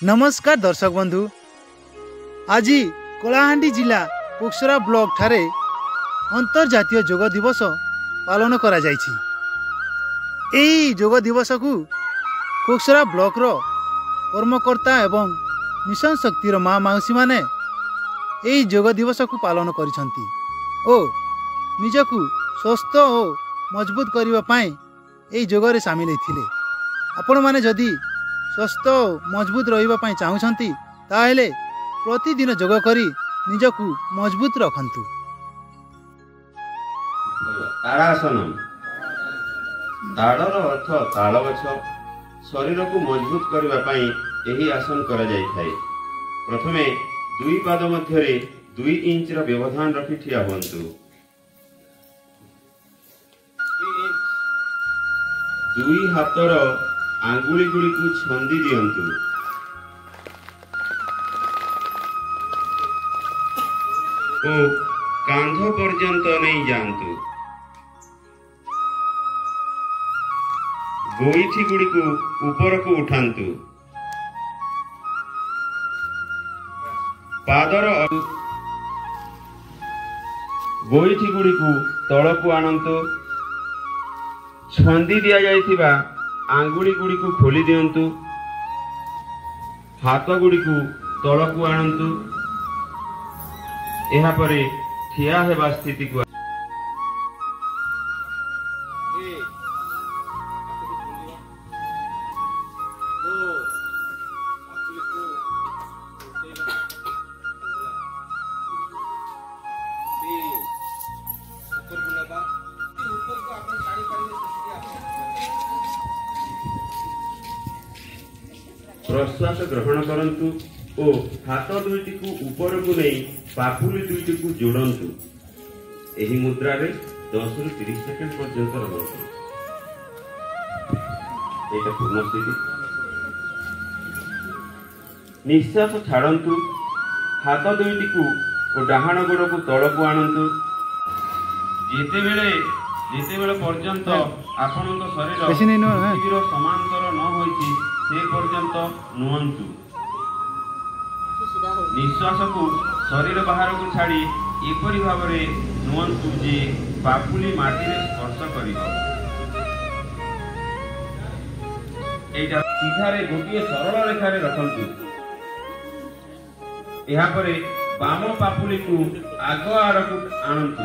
नमस्कार दर्शक बंधु, आज कलाहांडी जिला पोखसरा ब्लॉक ठारे अंतर्जातीय योग दिवस पालन करा जायछि। एही योग दिवस को पोखसरा ब्लॉक रो कर्मकर्ता एवं मिशन शक्तिर माँ मौसी माने एही योग दिवस को पालन करिसंती ओ निजकु स्वस्थ और मजबूत करबा पई एही योग रे शामिल हेथिले। आपण माने जदि स्वस्थ मजबूत रही चाहूँगी ताहेले प्रतिदिन योग करी निजकु मजबूत रखंतु। ताड़ासन ताड़र अर्थ ताड़ गछ। शरीर को मजबूत करने यही आसन करा जाय थाए। प्रथमे दुई पाद मध्य 2 इंच व्यवधान रखी ठिया हुअन्तु। 2 हाथर आंगुली गुड़ी को छंदी दियंतु। ओ कांध पर्यंत नहीं जांतु। गोईठी गुड़ी को ऊपर को उठांतु। पादर गोईठी गुड़ी को तल को आणंतु। छंदी दिया जाइथिबा आंगुली गुड़ी को खोली दियंतु। हाथ गुड़ी को तल को आणंतु। एहा परे ठिया हेबा स्थिति को प्रश्वास ग्रहण करंतु ओ हाथ दुईटी को ऊपर को नहीं पापुली दुईटी को जोड़ंतु। एही मुद्रा रे 10 रु 30 सेकंड पर्यंत रहंतु। एटा पूर्ण स्थिति। निश्वास छाड़ंतु। हाथ दुईटी को ओ डाहाण गोड़ को तल को आणंतु। जेतेबेले पर्यंत आपनक शरीर समांतर न होईछि से पर्यंत नुअंतु। निश्वास को शरीर बाहर को छाड़ी एपरी भाव में नुअंतु जे पापुली माटी रे स्पर्श करिवो। एटा सीधा रे गोटिए सरल रेखा रे रखंतु। एहा परे बाम पापुली को आग आड़ को आणंतु।